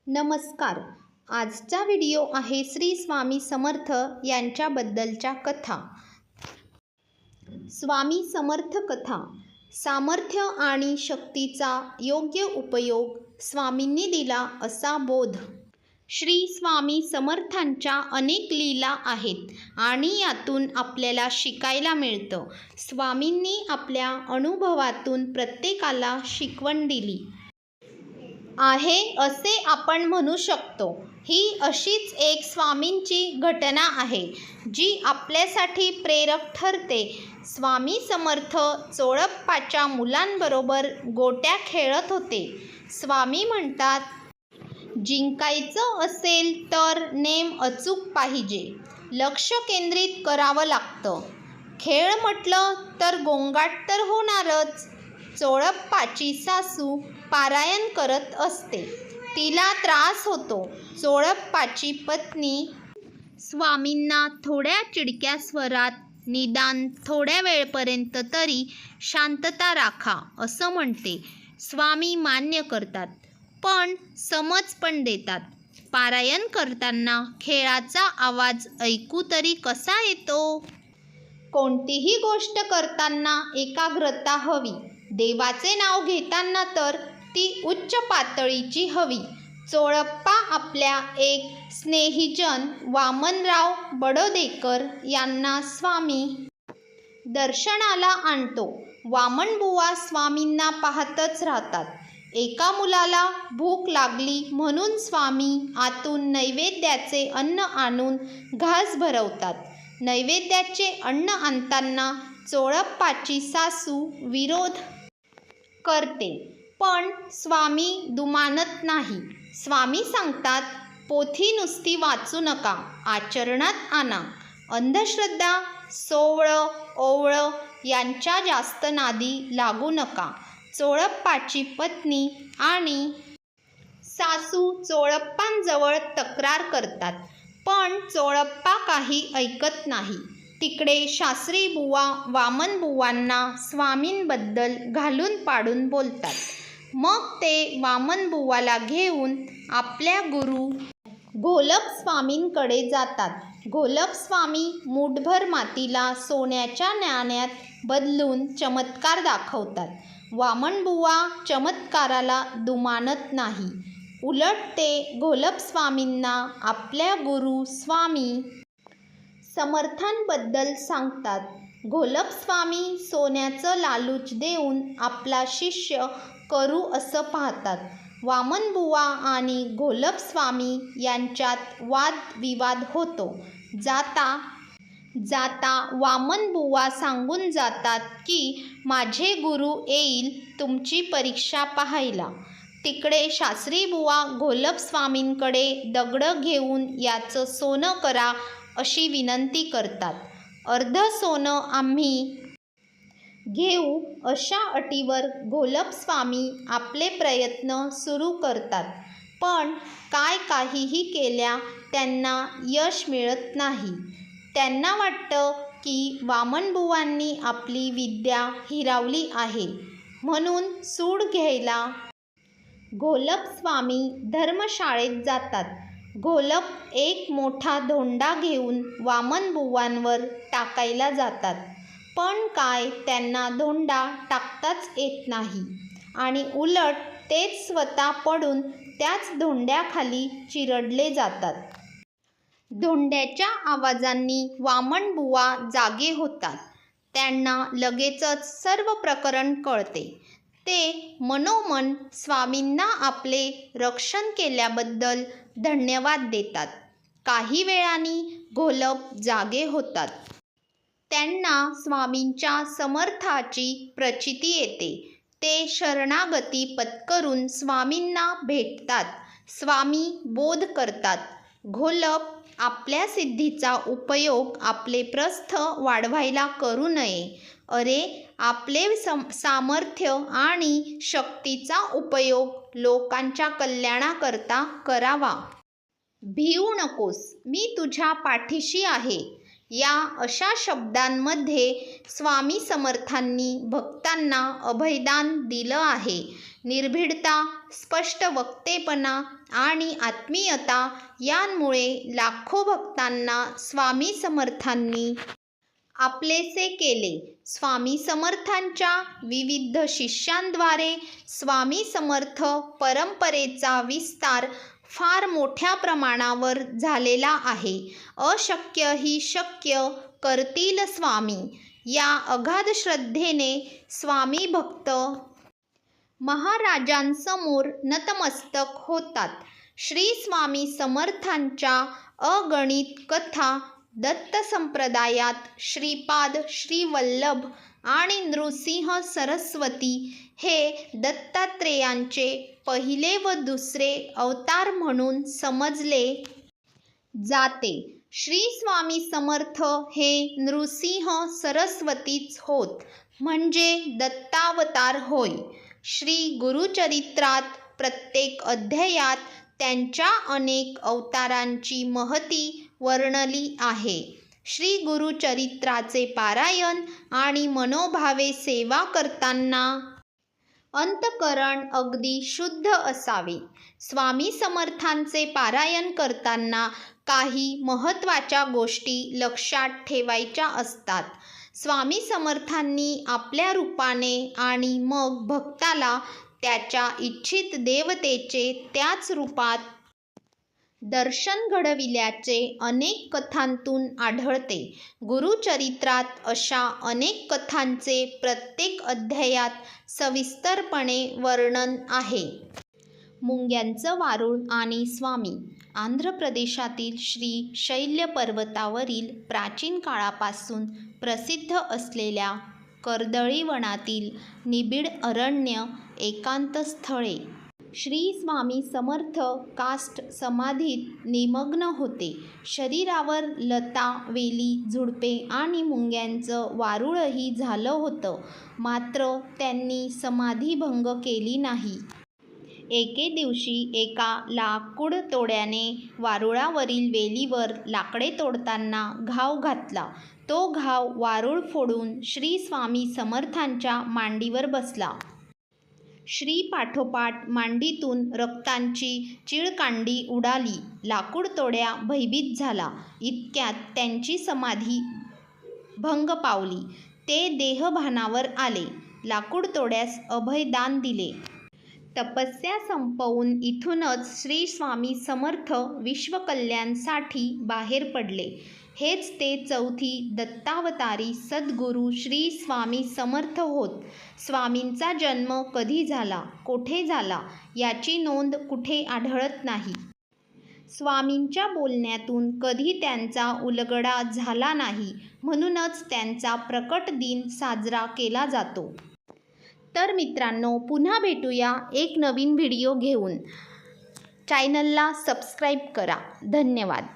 नमस्कार. आजचा व्हिडिओ आहे श्री स्वामी समर्थ यांच्याबद्दलच्या कथा. स्वामी समर्थ कथा. सामर्थ्य आणि शक्तीचा योग्य उपयोग स्वामींनी दिला असा बोध. श्री स्वामी समर्थांच्या अनेक लीला आहेत आणि यातून आपल्याला शिकायला मिळतं. स्वामींनी आपल्या अनुभवातून प्रत्येकाला शिकवण दिली आहे असे आपण म्हणू शकतो. ही अशीच एक स्वामींची घटना आहे जी आपल्यासाठी प्रेरक ठरते. स्वामी समर्थ चोळप्पाच्या मुलांबरोबर गोट्या खेळत होते. स्वामी म्हणतात, जिंकायचं असेल तर नेम अचूक पाहिजे, लक्ष केंद्रित करावं लागतं. खेळ म्हटलं तर गोंगाट तर होणारच. चोळप्पाची सासू पारायण करत असते. तिला त्रास होतो. चोळप्पाची पत्नी स्वामींना थोड्या चिडक्या स्वरात, निदान थोड्या वेळपर्यंत तरी शांतता राखा असं म्हणते. स्वामी मान्य करतात, पण समज पण देतात. पारायण करताना खेळाचा आवाज ऐकू तरी कसा येतो? कोणतीही गोष्ट करताना एकाग्रता हवी. देवाचे नाव घेताना तर ती उच्च पातळीची हवी. चोळप्पा आपल्या एक स्नेहीजन वामनराव बडोदेकर यांना स्वामी दर्शनाला आणतो. वामनबुवा स्वामींना पाहतच राहतात. एका मुलाला भूक लागली म्हणून स्वामी आतून नैवेद्याचे अन्न आणून घास भरवतात. नैवेद्याचे अन्न आणताना चोळप्पाची सासू विरोध करते, पण स्वामी दुमानत नाही. स्वामी सांगतात, पोथी नुसती वाचू नका, आचरणात आणा. अंधश्रद्धा, सोवळं ओवळं यांच्या जास्त नादी लागू नका. चोळप्पाची पत्नी आणि सासू चोळप्पांजवळ तक्रार करतात, पण चोळप्पा काही ऐकत नाही. तिकडे शास्त्री बुवा वामनबुवांना स्वामींबद्दल घालून पाडून बोलतात. मग ते वामनबुवाला घेऊन आपल्या गुरु घोलपस्वामींकडे जातात. घोलपस्वामी मूठभर मातीला सोन्याच्या नाण्यात बदलून चमत्कार दाखवतात. वामनबुवा चमत्काराला दुमानत नाही. उलट ते घोलपस्वामींना आपल्या गुरु स्वामी समर्थांबद्दल सांगतात. घोलपस्वामी सोन्याचं लालूच देऊन आपला शिष्य करू असं पाहतात. वामनबुवा आणि घोलपस्वामी यांच्यात वादविवाद होतो. जाता जाता वामनबुवा सांगून जातात की माझे गुरु येईल तुमची परीक्षा पाहायला. तिकडे शास्त्रीबुवा घोलपस्वामींकडे दगडं घेऊन याचं सोनं करा अशी विनंती करतात. अर्ध सोनं आम्ही घेऊ अशा अटीवर घोलपस्वामी आपले प्रयत्न सुरू करतात, पण काहीही केल्या त्यांना यश मिळत नाही. त्यांना वाटतं की वामनबुवांनी आपली विद्या हिरावली आहे, म्हणून सूड घ्यायला घोलपस्वामी धर्मशाळेत जातात. घोलप एक मोठा धोंडा घेऊन वामनबुवांवर टाकायला जातात, पण काय त्यांना धोंडा टाकताच येत नाही आणि उलट तेच स्वतः पडून त्याच धोंड्याखाली चिरडले जातात. धोंड्याच्या आवाजांनी वामनबुवा जागे होतात. त्यांना लगेचच सर्व प्रकरण कळते. ते मनोमन स्वामींना आपले रक्षण केल्याबद्दल धन्यवाद देतात. काही वेळाने घोलप जागे होतात. त्यांना स्वामींच्या समर्थाची प्रचिती येते. ते शरणागती पत्करून स्वामींना भेटतात. स्वामी बोध करतात, घोलप आपल्या सिद्धीचा उपयोग आपले प्रस्थ वाढवायला करू नये. अरे, आपले सामर्थ्य आणि शक्तीचा उपयोग लोकांच्या कल्याणाकरता करावा. भिवू नकोस, मी तुझ्या पाठीशी आहे. या अशा शब्दांमध्ये स्वामी समर्थांनी भक्तांना अभयदान दिलं आहे. निर्भीडता, स्पष्ट वक्तेपणा आणि आत्मीयता यांमुळे लाखो भक्तांना स्वामी समर्थांनी आपलेसे केले. स्वामी समर्थांच्या विविध शिष्यांद्वारे स्वामी समर्थ परंपरेचा विस्तार फार मोठ्या प्रमाणावर झालेला आहे. अशक्य ही शक्य करतील स्वामी या अगाध श्रद्धेने स्वामी भक्त महाराजांसमोर नतमस्तक होतात. श्री स्वामी समर्थांच्या अगणित कथा दत्त संप्रदायात श्रीपाद, श्रीवल्लभ आणि नृसिंह सरस्वती हे दत्तात्रेयांचे पहिले व दुसरे अवतार म्हणून समजले जाते. श्री स्वामी समर्थ हे नृसिंह सरस्वतीच होत, म्हणजे दत्तावतार होय. श्री गुरुचरित्रात प्रत्येक अध्यायात त्यांच्या अनेक अवतारांची महती वर्णली आहे. श्री गुरुचरित्राचे पारायण आणि मनोभावे सेवा करताना अंतःकरण अगदी शुद्ध असावे. स्वामी समर्थांचे पारायण करताना काही महत्त्वाच्या गोष्टी लक्षात ठेवायच्या असतात. स्वामी समर्थांनी आपल्या रूपाने आणि मग भक्ताला त्याच्या इच्छित देवतेचे त्याच रूपात दर्शन घडविल्याचे अनेक कथांतून आढळते. गुरुचरित्रात अशा अनेक कथांचे प्रत्येक अध्यायात सविस्तरपणे वर्णन आहे. मुंग्यांचं वारूळ आणि स्वामी. आंध्र प्रदेशातील श्री शैल्य पर्वतावरील प्राचीन काळापासून प्रसिद्ध असलेल्या कर्दळीवनातील निबिड अरण्य एकांत स्थळे. श्री स्वामी समर्थ काष्ठ समाधीत निमग्न होते. शरीरावर लता, वेली, झुडपे आणि मुंग्यांचं वारूळही झालं होतं, मात्र त्यांनी समाधीभंग केली नाही. एके दिवशी एका लाकूडतोड्याने वारुळावरील वेलीवर लाकडे तोडताना घाव घातला. तो घाव वारूळ फोडून श्री स्वामी समर्थांच्या मांडीवर बसला. श्री पाठोपाठ मांडीतून रक्तांची चिळकांडी उडाली. लाकूडतोड्या भयभीत झाला. इतक्यात त्यांची समाधी भंग पावली. ते देहभानावर आले. लाकूडतोड्यास अभयदान दिले. तपस्या संपवून इथूनच श्री स्वामी समर्थ विश्वकल्याणासाठी बाहेर पडले. हेच ते चौथी दत्तावतारी सद्गुरू श्री स्वामी समर्थ होत. स्वामींचा जन्म कधी झाला, कोठे झाला याची नोंद कुठे आढळत नाही. स्वामींच्या बोलण्यातून कधी त्यांचा उलगडा झाला नाही, म्हणूनच त्यांचा प्रकट दिन साजरा केला जातो. तर मित्रांनो, पुन्हा भेटूया एक नवीन व्हिडिओ घेऊन. चॅनलला सबस्क्राईब करा. धन्यवाद.